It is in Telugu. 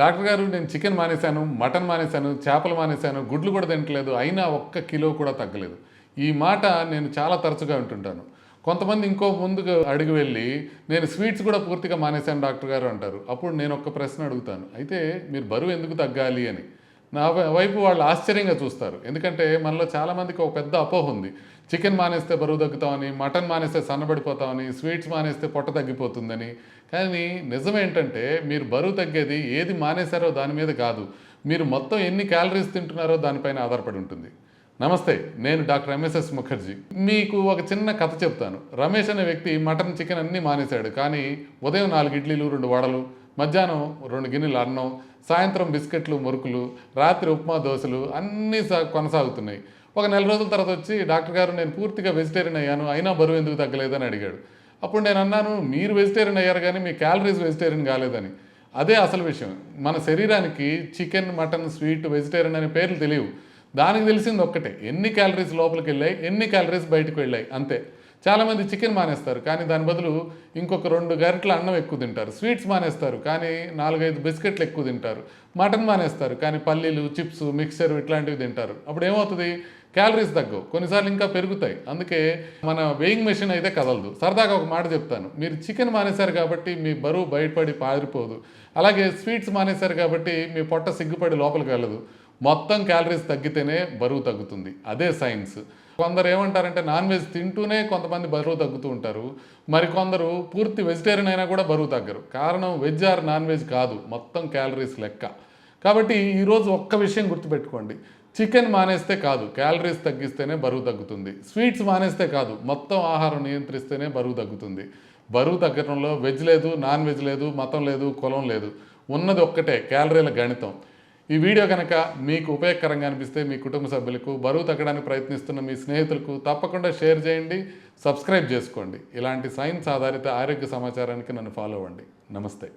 డాక్టర్ గారు నేను చికెన్ మానేశాను, మటన్ మానేశాను, చేపలు మానేశాను, గుడ్లు కూడా తినట్లేదు, అయినా ఒక్క కిలో కూడా తగ్గలేదు. ఈ మాట నేను చాలా తరచుగా వింటుంటాను. కొంతమంది ఇంకో ముందుకు అడుగు వెళ్ళి నేను స్వీట్స్ కూడా పూర్తిగా మానేశాను డాక్టర్ గారు అంటారు. అప్పుడు నేను ఒక ప్రశ్న అడుగుతాను. అయితే మీరు బరువు ఎందుకు తగ్గాలి అని. నా వైపు వాళ్ళు ఆశ్చర్యంగా చూస్తారు. ఎందుకంటే మనలో చాలామందికి ఒక పెద్ద అపోహ ఉంది. చికెన్ మానేస్తే బరువు తగ్గుతామని, మటన్ మానేస్తే సన్నబడిపోతామని, స్వీట్స్ మానేస్తే పొట్ట తగ్గిపోతుందని. కానీ నిజమేంటంటే మీరు బరువు తగ్గేది ఏది మానేశారో దాని మీద కాదు, మీరు మొత్తం ఎన్ని క్యాలరీస్ తింటున్నారో దానిపైన ఆధారపడి ఉంటుంది. నమస్తే, నేను డాక్టర్ ఎంఎస్ఎస్ ముఖర్జీ. మీకు ఒక చిన్న కథ చెప్తాను. రమేష్ అనే వ్యక్తి మటన్, చికెన్ అన్నీ మానేశాడు. కానీ ఉదయం 4 ఇడ్లీలు, 2 వడలు, మధ్యాహ్నం 2 గిన్నెలు అన్నం, సాయంత్రం బిస్కెట్లు, మురుకులు, రాత్రి ఉప్మా, దోశలు అన్నీ కొనసాగుతున్నాయి. ఒక నెల రోజుల తర్వాత వచ్చి డాక్టర్ గారు నేను పూర్తిగా వెజిటేరియన్ అయ్యాను, అయినా బరువు ఎందుకు తగ్గలేదని అడిగాడు. అప్పుడు నేను అన్నాను, మీరు వెజిటేరియన్ అయ్యారు కానీ మీ క్యాలరీస్ వెజిటేరియన్ కాలేదని. అదే అసలు విషయం. మన శరీరానికి చికెన్, మటన్, స్వీట్, వెజిటేరియన్ అనే పేర్లు తెలియవు. దానికి తెలిసింది ఒక్కటే, ఎన్ని క్యాలరీస్ లోపలికి వెళ్ళాయి, ఎన్ని క్యాలరీస్ బయటకు వెళ్ళాయి, అంతే. చాలామంది చికెన్ మానేస్తారు కానీ దాని బదులు ఇంకొక 2 గరిటెల అన్నం ఎక్కువ తింటారు. స్వీట్స్ మానేస్తారు కానీ 4-5 బిస్కెట్లు ఎక్కువ తింటారు. మటన్ మానేస్తారు కానీ పల్లీలు, చిప్స్, మిక్చర్ ఇట్లాంటివి తింటారు. అప్పుడు ఏమవుతుంది, క్యాలరీస్ తగ్గవు, కొన్నిసార్లు ఇంకా పెరుగుతాయి. అందుకే మన వెయింగ్ మెషిన్ అయితే కదలదు. సరదాగా ఒక మాట చెప్తాను, మీరు చికెన్ మానేశారు కాబట్టి మీ బరువు బయటపడి పారిపోదు. అలాగే స్వీట్స్ మానేశారు కాబట్టి మీ పొట్ట సిగ్గుపడి లోపలికి వెళ్ళదు. మొత్తం క్యాలరీస్ తగ్గితేనే బరువు తగ్గుతుంది. అదే సైన్స్. కొందరు ఏమంటారంటే నాన్ వెజ్ తింటూనే కొంతమంది బరువు తగ్గుతూ ఉంటారు. మరికొందరు పూర్తి వెజిటేరియన్ అయినా కూడా బరువు తగ్గరు. కారణం వెజ్ ఆర్ నాన్ వెజ్ కాదు, మొత్తం క్యాలరీస్ లెక్క. కాబట్టి ఈరోజు ఒక్క విషయం గుర్తుపెట్టుకోండి, చికెన్ మానేస్తే కాదు, క్యాలరీస్ తగ్గిస్తేనే బరువు తగ్గుతుంది. స్వీట్స్ మానేస్తే కాదు, మొత్తం ఆహారం నియంత్రిస్తేనే బరువు తగ్గుతుంది. బరువు తగ్గడంలో వెజ్ లేదు, నాన్ వెజ్ లేదు, మతం లేదు, కులం లేదు. ఉన్నది ఒక్కటే, క్యాలరీల గణితం. ఈ వీడియో కనుక మీకు ఉపయోగకరంగా అనిపిస్తే మీ కుటుంబ సభ్యులకు, బరువు తగ్గడానికి ప్రయత్నిస్తున్న మీ స్నేహితులకు తప్పకుండా షేర్ చేయండి, సబ్స్క్రైబ్ చేసుకోండి. ఇలాంటి సైన్స్ ఆధారిత ఆరోగ్య సమాచారానికి నన్ను ఫాలో అవ్వండి. నమస్తే.